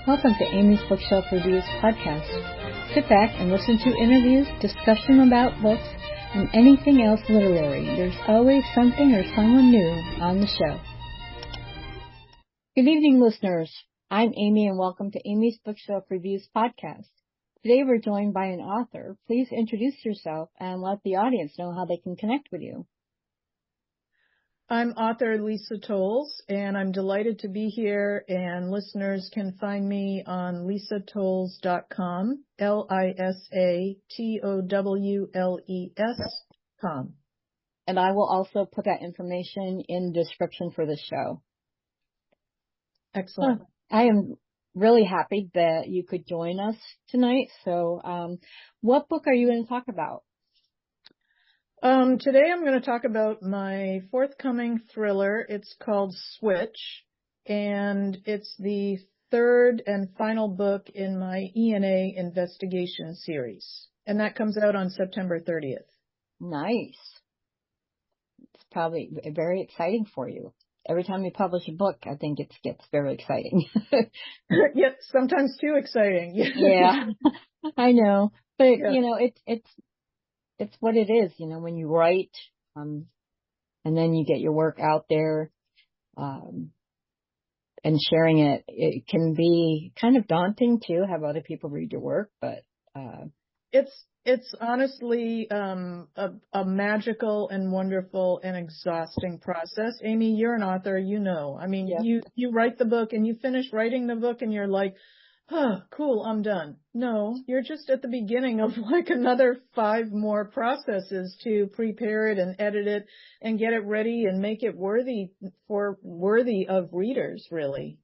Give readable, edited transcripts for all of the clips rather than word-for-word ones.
Welcome to Amy's Bookshelf Reviews podcast. Sit back and listen to interviews, discussion about books, and anything else literary. There's always something or someone new on the show. Good evening, listeners. I'm Amy, and welcome to Amy's Bookshelf Reviews podcast. Today we're joined by an author. Please introduce yourself and let the audience know how they can connect with you. I'm author Lisa Towles, and I'm delighted to be here, and listeners can find me on lisatowles.com, lisatowles.com. And I will also put that information in the description for the show. Excellent. So, I am really happy that you could join us tonight. So what book are you going to talk about? Today I'm going to talk about my forthcoming thriller. It's called Switch, and it's the third and final book in my ENA investigation series. And that comes out on September 30th. Nice. It's probably very exciting for you. Every time you publish a book, I think it gets very exciting. Yeah, sometimes too exciting. Yeah, I know. But, Yeah. you know, it's what it is, you know, when you write, and then you get your work out there, and sharing it, it can be kind of daunting too, have other people read your work, but, It's honestly, a magical and wonderful and exhausting process. Amy, you're an author, you know. I mean, yeah. you write the book and you finish writing the book and you're like, oh, cool, I'm done. No, you're just at the beginning of like another 5 more processes to prepare it and edit it and get it ready and make it worthy of readers, really.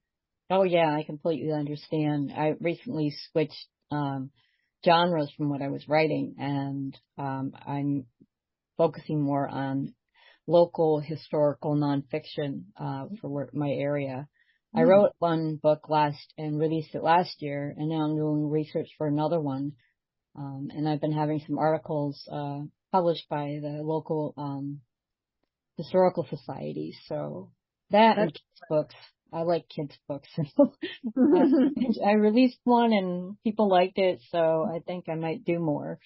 Oh yeah, I completely understand. I recently switched, genres from what I was writing, and I'm focusing more on local historical nonfiction for my area. I wrote one book and released it last year, and now I'm doing research for another one. And I've been having some articles published by the local historical society. So that and kids' books. I like kids' books. I released one and people liked it, so I think I might do more.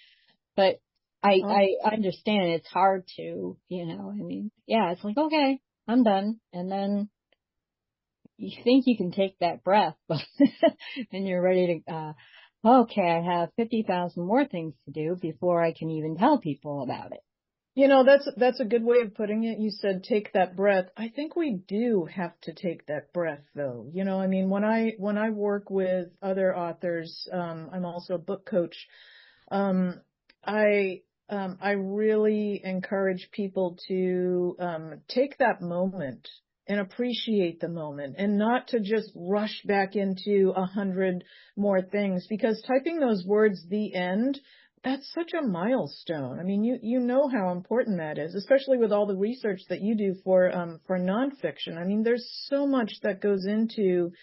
But I understand it's hard to, you know, I mean, yeah, it's like, okay, I'm done. And then you think you can take that breath, but and you're ready to, okay, I have 50,000 more things to do before I can even tell people about it. You know, that's a good way of putting it. You said take that breath. I think we do have to take that breath, though. You know, I mean, when I work with other authors, I'm also a book coach. I really encourage people to take that moment and appreciate the moment, and not to just rush back into 100 more things, because typing those words, the end, that's such a milestone. I mean, you know how important that is, especially with all the research that you do for nonfiction. I mean, there's so much that goes into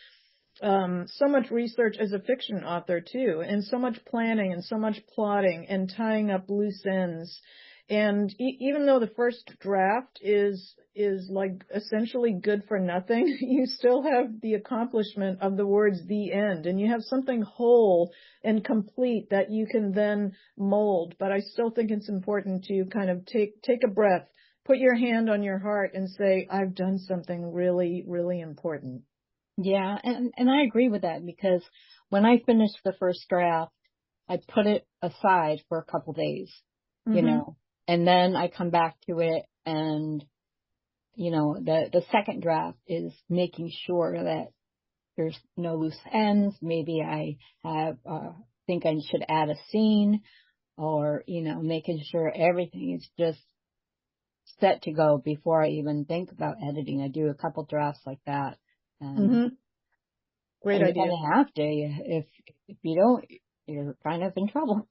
so much research as a fiction author too, and so much planning and so much plotting and tying up loose ends. And even though the first draft is like essentially good for nothing, you still have the accomplishment of the words "the end," and you have something whole and complete that you can then mold. But I still think it's important to kind of take a breath, put your hand on your heart, and say, "I've done something really, really important." Yeah, and I agree with that, because when I finished the first draft, I put it aside for a couple days, you know, and then I come back to it, and, you know, the second draft is making sure that there's no loose ends. Maybe I think I should add a scene, or, you know, making sure everything is just set to go before I even think about editing. I do a couple drafts like that. And Great idea. You kind of have to. If you don't, you're kind of in trouble.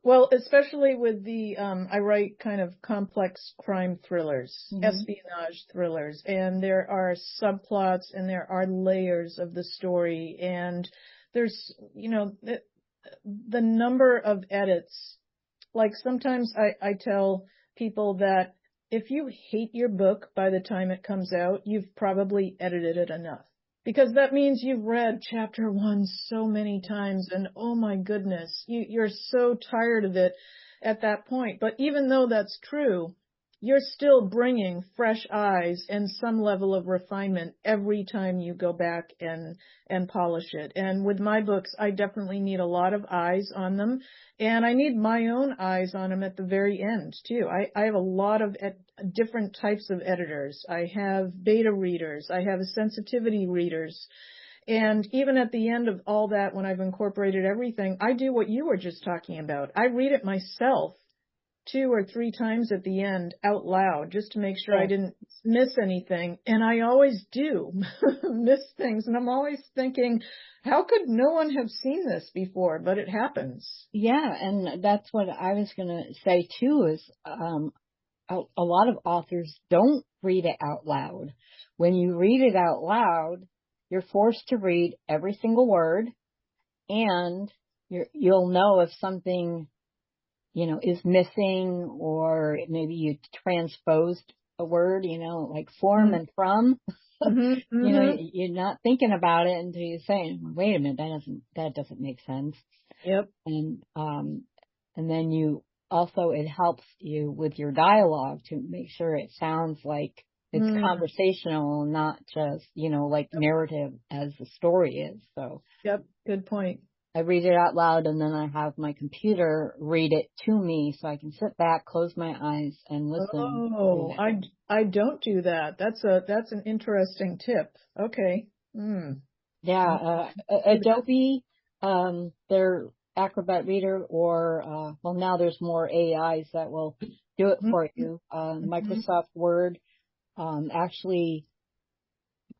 Well, especially with the, I write kind of complex crime thrillers, espionage thrillers, and there are subplots and there are layers of the story, and there's, you know, the number of edits. Like sometimes I tell people that if you hate your book by the time it comes out, you've probably edited it enough. Because that means you've read chapter 1 so many times, and oh my goodness, you're so tired of it at that point. But even though that's true, you're still bringing fresh eyes and some level of refinement every time you go back and polish it. And with my books, I definitely need a lot of eyes on them, and I need my own eyes on them at the very end too. I have a lot of different types of editors. I have beta readers. I have sensitivity readers. And even at the end of all that, when I've incorporated everything, I do what you were just talking about. I read it myself 2 or 3 times at the end out loud just to make sure I didn't miss anything. And I always do miss things. And I'm always thinking, how could no one have seen this before? But it happens. Yeah, and that's what I was going to say too, is a lot of authors don't read it out loud. When you read it out loud, you're forced to read every single word, and you'll know if something, is missing, or maybe you transposed a word, like form and from. Mm-hmm, mm-hmm. You're not thinking about it until you say, wait a minute, that doesn't make sense. Yep. And then it helps you with your dialogue to make sure it sounds like it's conversational, not just, like narrative as the story is. So. Yep. Good point. I read it out loud, and then I have my computer read it to me so I can sit back, close my eyes, and listen. Oh, I don't do that. That's an interesting tip. Okay. Yeah, Adobe, their Acrobat Reader, or now there's more AIs that will do it for you. Microsoft Word, actually,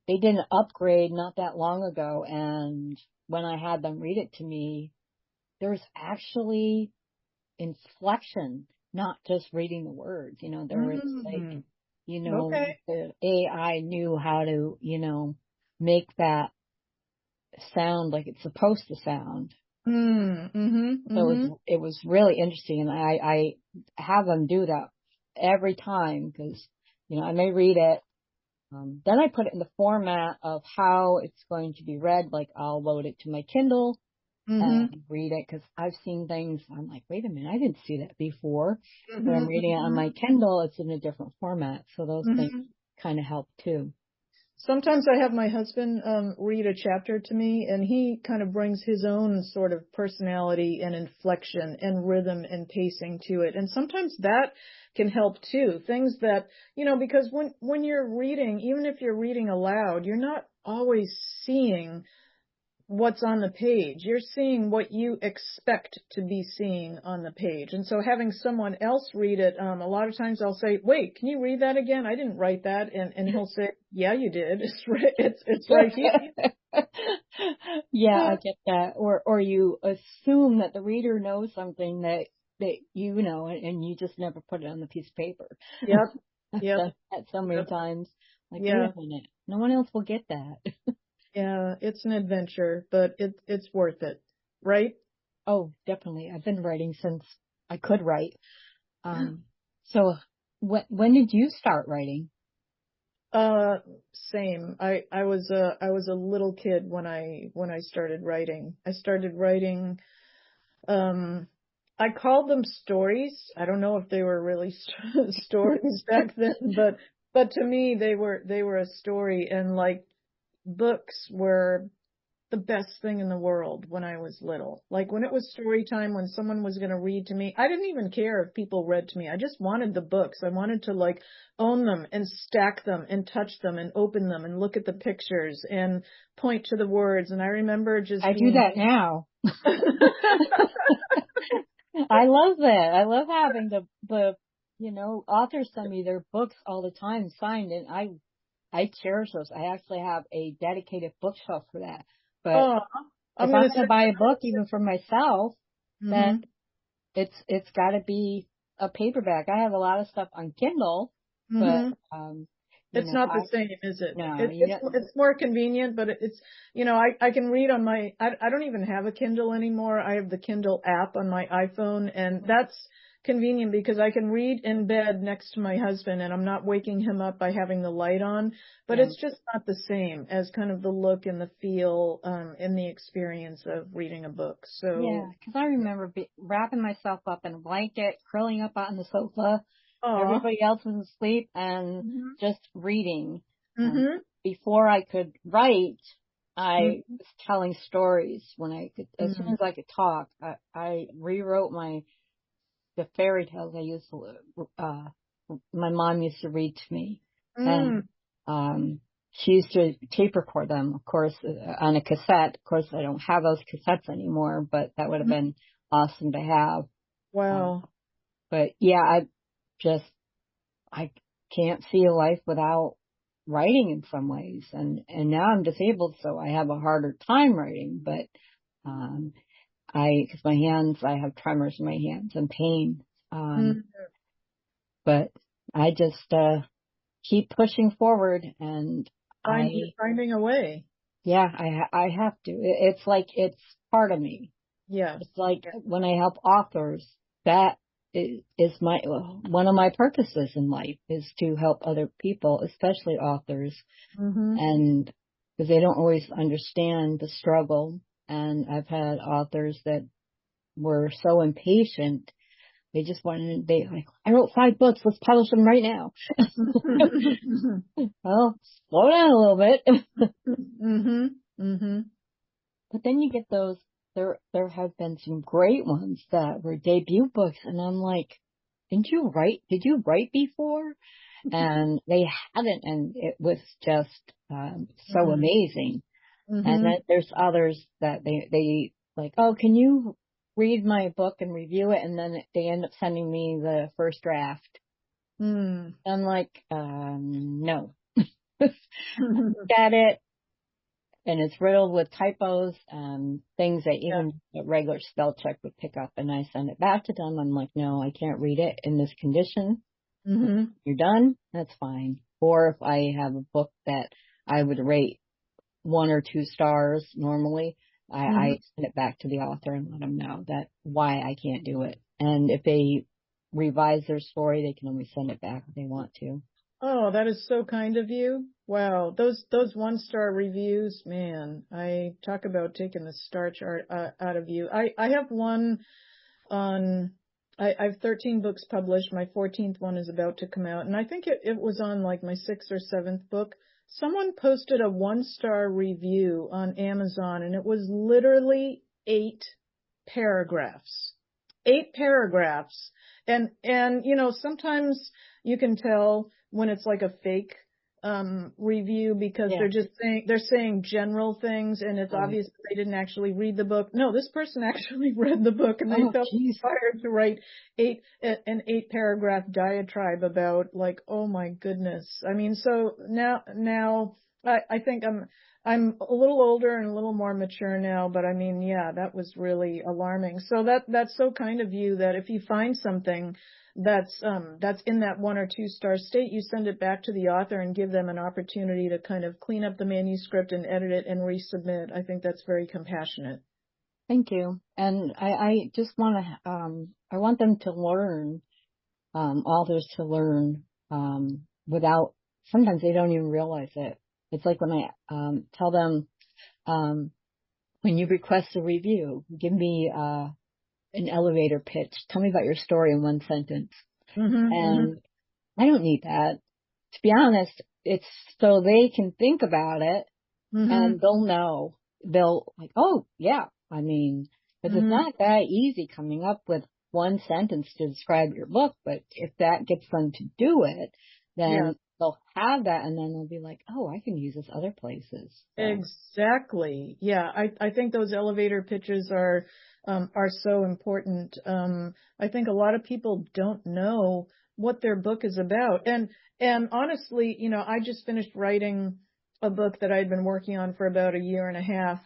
they did an upgrade not that long ago, and when I had them read it to me, there's actually inflection, not just reading the words. There was like, Okay. the AI knew how to, make that sound like it's supposed to sound. So it was really interesting, and I have them do that every time, because, I may read it. Then I put it in the format of how it's going to be read. Like, I'll load it to my Kindle and read it, because I've seen things. I'm like, wait a minute, I didn't see that before. But I'm reading it on my Kindle. It's in a different format. So those things kind of help too. Sometimes I have my husband read a chapter to me, and he kind of brings his own sort of personality and inflection and rhythm and pacing to it. And sometimes that can help too. Things that, because when you're reading, even if you're reading aloud, you're not always seeing what's on the page. You're seeing what you expect to be seeing on the page. And so having someone else read it, a lot of times I'll say, wait, can you read that again? I didn't write that. And he'll say, yeah, you did. It's right here. Yeah, I get that. Or you assume that the reader knows something that you know, and you just never put it on the piece of paper. Yep. I've Yep. done that so many times. Like, Yeah. wait a minute, no one else will get that. Yeah, it's an adventure, but it's worth it, right? Oh, definitely. I've been writing since I could write. So when did you start writing? Same. I was a little kid when I started writing. I started writing, I called them stories. I don't know if they were really stories back then, but to me they were a story, and like books were the best thing in the world when I was little. Like when it was story time, when someone was going to read to me, I didn't even care if people read to me. I just wanted the books. I wanted to like own them and stack them and touch them and open them and look at the pictures and point to the words. And I remember just I do that now. I love that. I love having the authors send me their books all the time signed, and I cherish those. I actually have a dedicated bookshelf for that. But if I'm going to buy a book, even for myself, then it's got to be a paperback. I have a lot of stuff on Kindle, but it's not the same, is it? No, it's more convenient, but it's I can read on my I don't even have a Kindle anymore. I have the Kindle app on my iPhone, and convenient because I can read in bed next to my husband and I'm not waking him up by having the light on, but Yeah. it's just not the same as kind of the look and the feel, and the experience of reading a book. Yeah, So, because I remember wrapping myself up in a blanket, curling up on the sofa. aw. Everybody else was asleep and Mhm. just reading. Mhm. Before I could write, I Mhm. was telling stories as soon Mhm. as I could talk. I rewrote the fairy tales my mom used to read to me. And, Mm. she used to tape record them, of course, on a cassette. Of course, I don't have those cassettes anymore, but that would have Mhm. been awesome to have. Um, Wow. but yeah, just, I can't see a life without writing in some ways. And now I'm disabled, so I have a harder time writing, but, um, cause I have tremors in my hands and pain. Mm. But I just, keep pushing forward and Finding a way. yeah, I have to. It's like, it's part of me. Yeah. It's like when I help authors, that is one of my purposes in life is to help other people, especially authors. Mhm. And because they don't always understand the struggle. And I've had authors that were so impatient. They just I wrote 5 books. Let's publish them right now. Well, slow down a little bit. Mhm. Mhm. But then you get there have been some great ones that were debut books, and I'm like, did you write before? And they hadn't, and it was just, so Mhm. amazing. And then Mhm. there's others that they like, oh, can you read my book and review it? And then they end up sending me the first draft. Mm. I'm like, no. Got it. And it's riddled with typos and things that Yeah. even a regular spell check would pick up. And I send it back to them. I'm like, no, I can't read it in this condition. Mhm. You're done. That's fine. Or if I have a book that I would rate 1 or 2 stars normally, I Mhm. send it back to the author and let them know that why I can't do it. And if they revise their story, they can always send it back if they want to. Oh, that is so kind of you. Wow. Those 1-star reviews, man. I talk about taking the starch out of you. I have one on, I've 13 books published. My 14th one is about to come out. And I think it was on like my 6th or 7th book. Someone posted a 1-star review on Amazon and it was literally 8 paragraphs. 8 paragraphs. And, sometimes you can tell when it's like a fake review because Yeah. they're saying general things and it's Right. obvious they didn't actually read the book. No, this person actually read the book and they Oh, felt geez. inspired to write an 8-paragraph diatribe about like, oh my goodness. I mean, so now I think I'm a little older and a little more mature now, but I mean, yeah, that was really alarming. So that's so kind of you that if you find something that's in that 1 or 2-star state, you send it back to the author and give them an opportunity to kind of clean up the manuscript and edit it and resubmit. I think that's very compassionate. Thank you. And I just want to, I want them to learn, authors to learn, without, sometimes they don't even realize it. It's like when I, tell them, um, when you request a review, give me, an elevator pitch. Tell me about your story in 1 sentence. Mhm. Mhm. And I don't need that. To be honest, it's so they can think about it and Mhm. they'll know. They'll like, oh yeah. I mean, because it's Mhm. not that easy coming up with 1 sentence to describe your book, but if that gets them to do it, Yeah. then they'll have that and then they'll be like, oh, I can use this other places. So Exactly. Yeah, I think those elevator pitches are so important. I think a lot of people don't know what their book is about. And honestly, I just finished writing a book that I'd been working on for about a year and a half.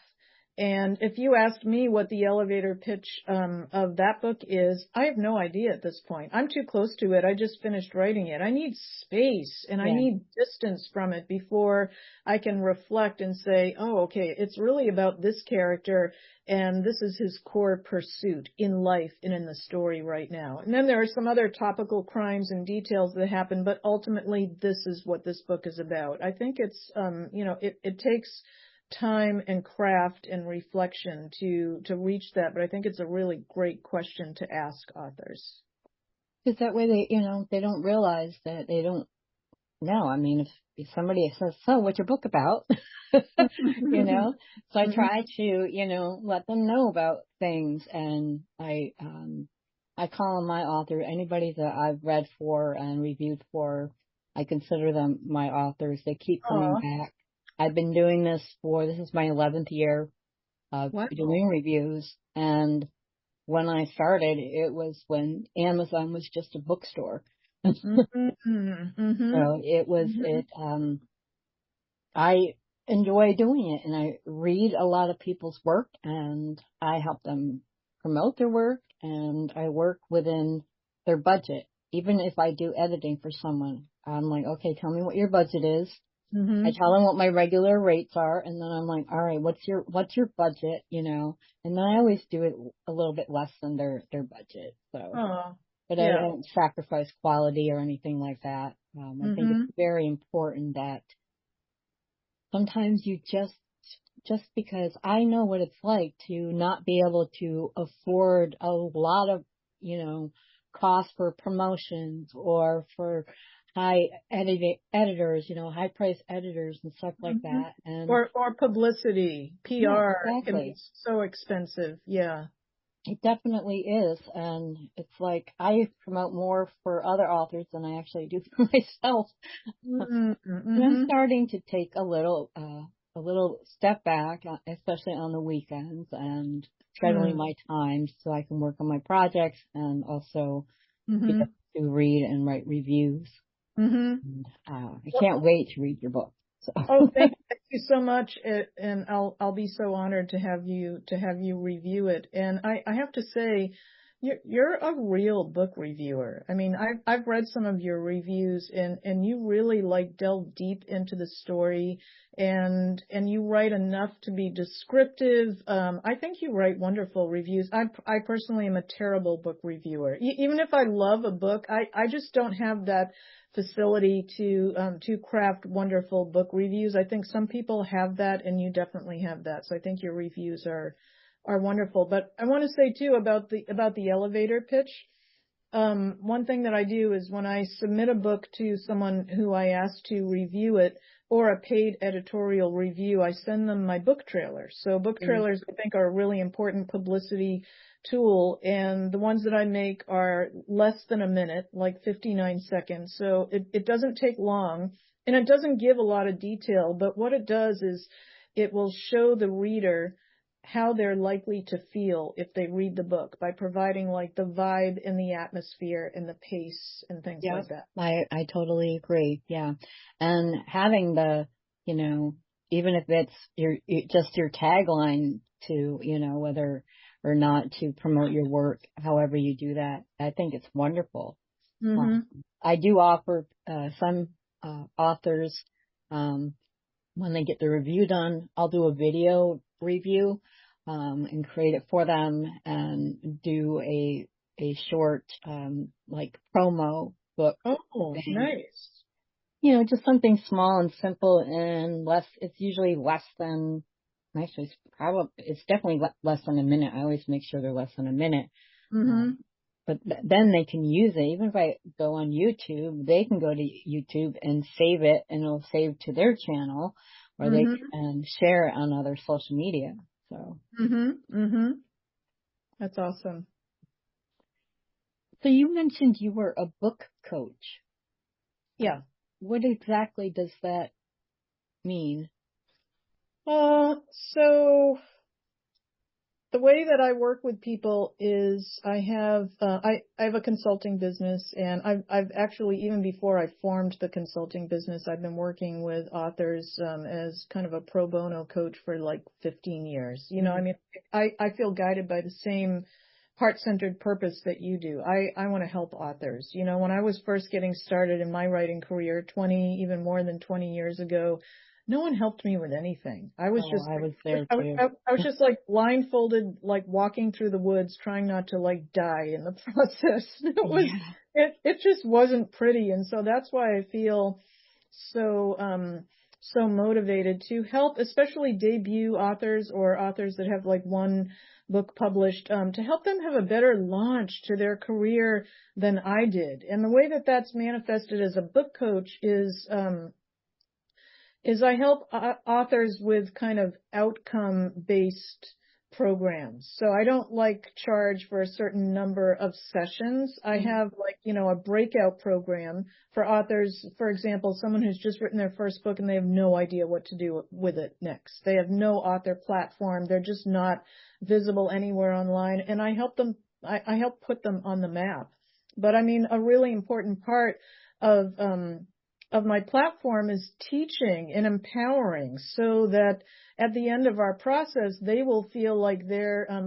And if you asked me what the elevator pitch of that book is, I have no idea at this point. I'm too close to it. I just finished writing it. I need space and I Yeah. need distance from it before I can reflect and say, oh, okay, it's really about this character and this is his core pursuit in life and in the story right now. And then there are some other topical crimes and details that happen, but ultimately this is what this book is about. I think it's, it takes time and craft and reflection to reach that, but I think it's a really great question to ask authors. Because that way they don't realize that they don't know. I mean, if somebody says, so what's your book about? So I Mhm. try to, let them know about things. And I call on my author, anybody that I've read for and reviewed for, I consider them my authors. They keep coming Aw, back. I've been doing this is my 11th year of wow. doing reviews. And when I started, it was when Amazon was just a bookstore. Mhm. Mhm. So it was, Mhm. I enjoy doing it and I read a lot of people's work and I help them promote their work and I work within their budget. Even if I do editing for someone, I'm like, okay, tell me what your budget is. I Mhm. tell them what my regular rates are and then I'm like, all right, what's your budget, And then I always do it a little bit less than their budget. So, Aw, but I yeah. don't sacrifice quality or anything like that. I think it's Mhm. very important that sometimes you just because I know what it's like to not be able to afford a lot of, cost for promotions or for editors, high price editors and stuff like Mhm. that. And Or publicity, yeah, PR can be exactly. so expensive. Yeah. It definitely is. And it's like I promote more for other authors than I actually do for myself. Mhm. And I'm Mhm. starting to take a little step back, especially on the weekends and scheduling my time so I can work on my projects and also be able Mhm. to read and write reviews. Mhm. And, I can't wait to read your book. So, Oh, thank you so much, and I'll be so honored to have you review it. And I have to say, you're a real book reviewer. I mean, I've read some of your reviews, and you really like delve deep into the story, and you write enough to be descriptive. I think you write wonderful reviews. I personally am a terrible book reviewer. Even if I love a book, I just don't have that facility to craft wonderful book reviews. I think some people have that, and you definitely have that. So I think your reviews are wonderful. But I want to say too about the elevator pitch. One thing that I do is when I submit a book to someone who I ask to review it or a paid editorial review, I send them my book trailers. So book mm, trailers, I think, are a really important publicity tool. And the ones that I make are less than a minute, like 59 seconds. So it doesn't take long and it doesn't give a lot of detail. But what it does is it will show the reader how they're likely to feel if they read the book by providing like the vibe and the atmosphere and the pace and things yeah, like that. I totally agree. Yeah. And having even if it's just your tagline to, whether or not to promote your work, however you do that, I think it's wonderful. Um, Mhm. I do offer some authors when they get the review done, I'll do a video review and create it for them and do a short like promo book Oh, thing. nice. Just something small and simple and less. It's usually less than. Actually, it's definitely less than a minute. I always make sure they're less than a minute. Mhm. But then they can use it. Even if I go on YouTube, they can go to YouTube and save it, and it'll save to their channel, or they Mhm. can share it on other social media. So, Mhm. Mhm. That's awesome. so you mentioned you were a book coach. Yeah. What exactly does that mean? So The way that I work with people is I have a consulting business, and I've actually, even before I formed the consulting business, I've been working with authors as kind of a pro bono coach for like 15 years. You know, I mean, I feel guided by the same heart-centered purpose that you do. I want to help authors. You know, when I was first getting started in my writing career 20, even more than 20 years ago, no one helped me with anything. I was Oh, just, I was there too. I was just like blindfolded, like walking through the woods, trying not to like die in the process. Yeah. It just wasn't pretty. And so that's why I feel so, so motivated to help, especially debut authors or authors that have like one book published, to help them have a better launch to their career than I did. And the way that that's manifested as a book coach is I help authors with kind of outcome-based programs. So I don't like charge for a certain number of sessions. I have like, you know, a breakout program for authors. For example, someone who's just written their first book and they have no idea what to do with it next. They have no author platform. They're just not visible anywhere online. And I help them, I help put them on the map. But I mean, a really important part of my platform is teaching and empowering, so that at the end of our process, they will feel like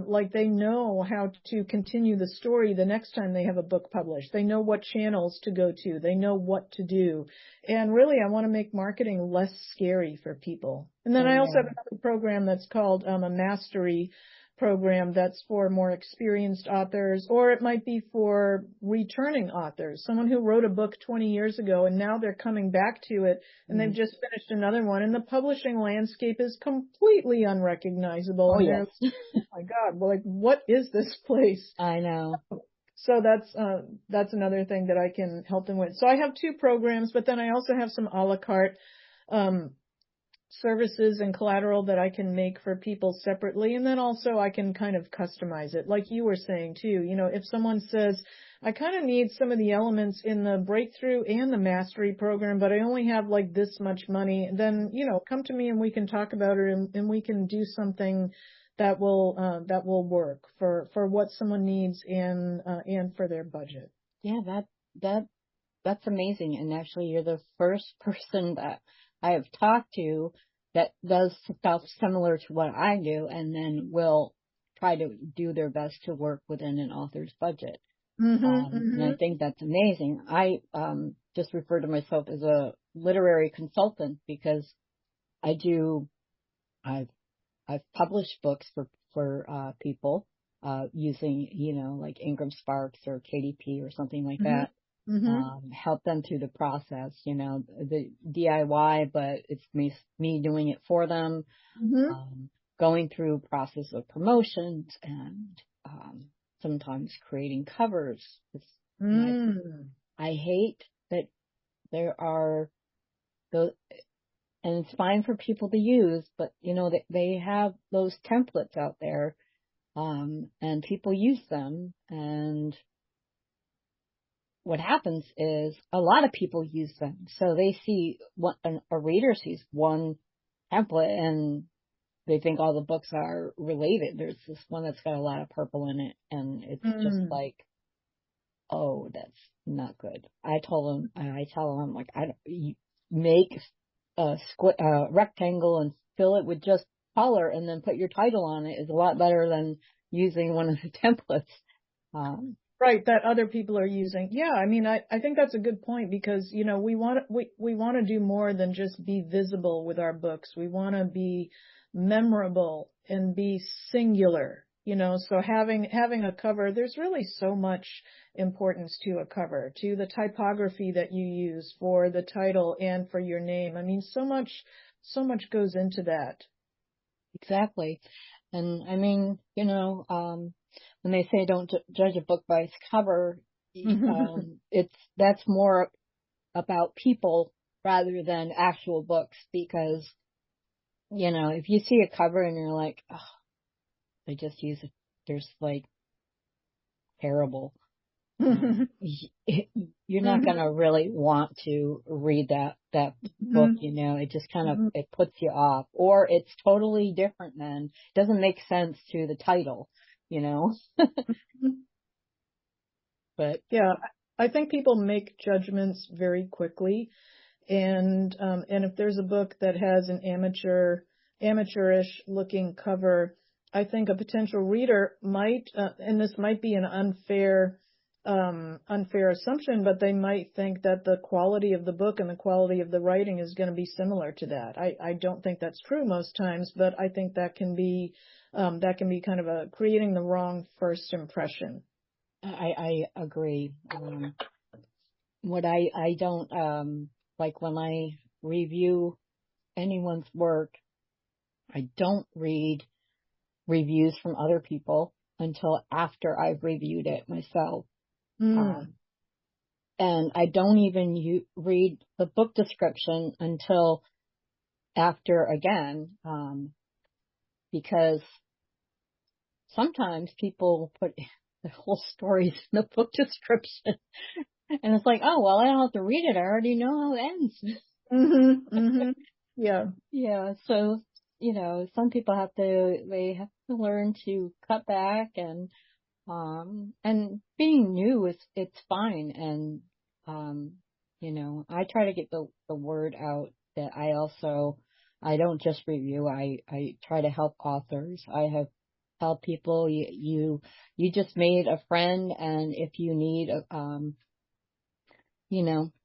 like they know how to continue the story the next time they have a book published. They know what channels to go to. They know what to do. And really, I want to make marketing less scary for people. And then Oh, I also yeah. have another program that's called a mastery program that's for more experienced authors, or it might be for returning authors, someone who wrote a book 20 years ago and now they're coming back to it and they've just finished another one, and the publishing landscape is completely unrecognizable, Oh, and they're, yes. oh my God, well, like, what is this place? I know. So that's another thing that I can help them with. So I have two programs, but then I also have some a la carte um, services and collateral that I can make for people separately. And then also I can kind of customize it. Like you were saying too, you know, if someone says, I kind of need some of the elements in the breakthrough and the mastery program, but I only have like this much money, then, you know, come to me and we can talk about it, and we can do something that will work for what someone needs and for their budget. Yeah, that that's amazing. And actually, you're the first person that I have talked to that does stuff similar to what I do, and then will try to do their best to work within an author's budget. And I think that's amazing. I just refer to myself as a literary consultant because I do. I've I've published books for people using, you know, like Ingram Sparks or KDP or something like Mhm. that. Mhm. Help them through the process, you know, the DIY, but it's me doing it for them, Mhm. um, going through process of promotions and sometimes creating covers. And Mm. I hate that there are those, and it's fine for people to use, but you know, they have those templates out there, and people use them, and what happens is a lot of people use them. So they see a reader sees one template and they think all the books are related. There's this one that's got a lot of purple in it, and it's just Mm. like, oh, that's not good. I tell them, like, you make a rectangle and fill it with just color and then put your title on it is a lot better than using one of the templates. Um, Right, that other people are using. Yeah, I mean, I think that's a good point, because, you know, we want to do more than just be visible with our books. We want to be memorable and be singular, you know, so having a cover, there's really so much importance to a cover, to the typography that you use for the title and for your name. I mean, so much goes into that. exactly. And I mean, you know, when they say don't judge a book by its cover, that's more about people rather than actual books, because, you know, if you see a cover and you're like, oh, they just use it, there's like terrible. you're not going to really want to read that book, it just kind of, it puts you off, or it's totally different then. It doesn't make sense to the title, but yeah, I think people make judgments very quickly. And if there's a book that has an amateurish looking cover, I think a potential reader might, and this might be an unfair assumption, but they might think that the quality of the book and the quality of the writing is going to be similar to that. I don't think that's true most times, but I think that can be kind of creating the wrong first impression. I agree. What I don't, like when I review anyone's work, I don't read reviews from other people until after I've reviewed it myself. And I don't even read the book description until after again, because sometimes people put the whole stories in the book description. And it's like, oh, well, I don't have to read it. I already know how it ends. Yeah. Yeah. So, some people have to learn to cut back, and being new it's fine. And, I try to get the word out that I don't just review. I try to help authors. I have helped people. You just made a friend, and if you need,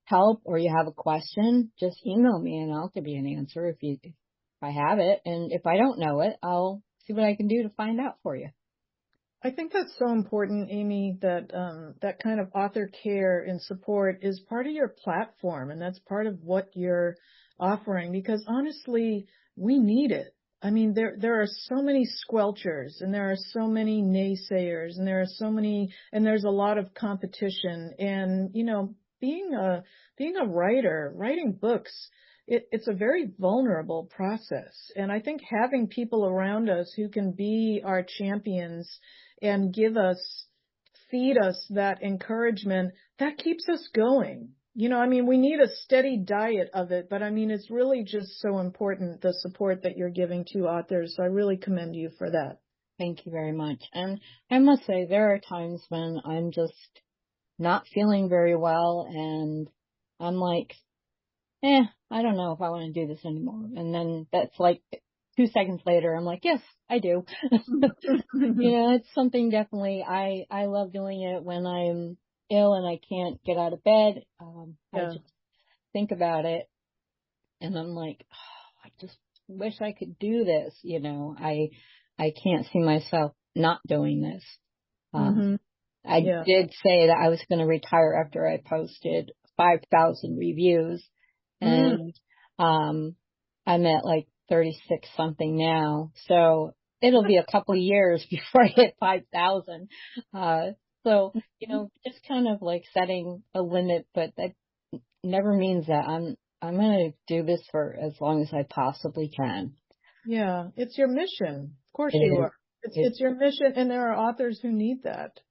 help, or you have a question, just email me and I'll give you an answer if I have it. And if I don't know it, I'll see what I can do to find out for you. I think that's so important, Amy, that that kind of author care and support is part of your platform, and that's part of what you're offering, because honestly, we need it. I mean, there are so many squelchers, and there are so many naysayers, and and there's a lot of competition. And, being a writer, writing books, it's a very vulnerable process. And I think having people around us who can be our champions and feed us that encouragement, that keeps us going. We need a steady diet of it, but it's really just so important, the support that you're giving to authors. So I really commend you for that. Thank you very much. And I must say, there are times when I'm just not feeling very well, and I'm like, I don't know if I want to do this anymore. And then that's like 2 seconds later, I'm like, yes, I do. It's something definitely, I love doing it when I'm ill and I can't get out of bed. I just think about it, and I'm like, I just wish I could do this. I can't see myself not doing this. I did say that I was going to retire after I posted 5,000 reviews, and I'm at like 36 something now. So it'll be a couple years before I hit 5,000. So, just kind of like setting a limit, but that never means that I'm going to do this for as long as I possibly can. Yeah, it's your mission. Of course you are. It's your mission, and there are authors who need that.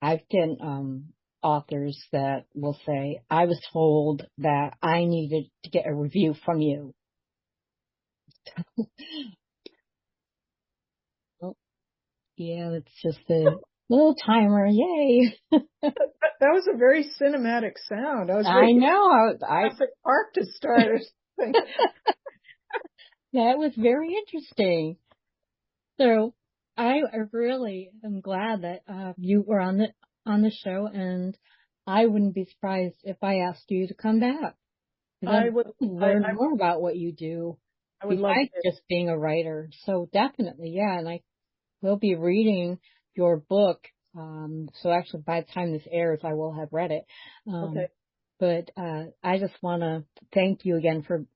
I've been authors that will say, I was told that I needed to get a review from you. Well, yeah, it's just a little timer. Yay. That was a very cinematic sound. I know. Jurassic Park to start or something. That was very interesting. So I really am glad that you were on the show, and I wouldn't be surprised if I asked you to come back. I would learn more about what you do. I would love to. Just being a writer. So definitely, yeah. And I will be reading your book. So actually, by the time this airs, I will have read it. Okay. But I just want to thank you again for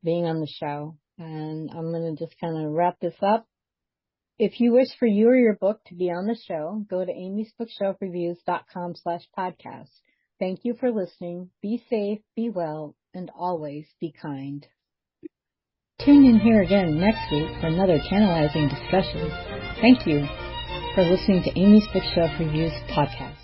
being on the show. And I'm going to just kind of wrap this up. If you wish for you or your book to be on the show, go to amysbookshelfreviews.com/podcast. Thank you for listening. Be safe, be well, and always be kind. Tune in here again next week for another tantalizing discussion. Thank you for listening to Amy's Bookshelf Reviews podcast.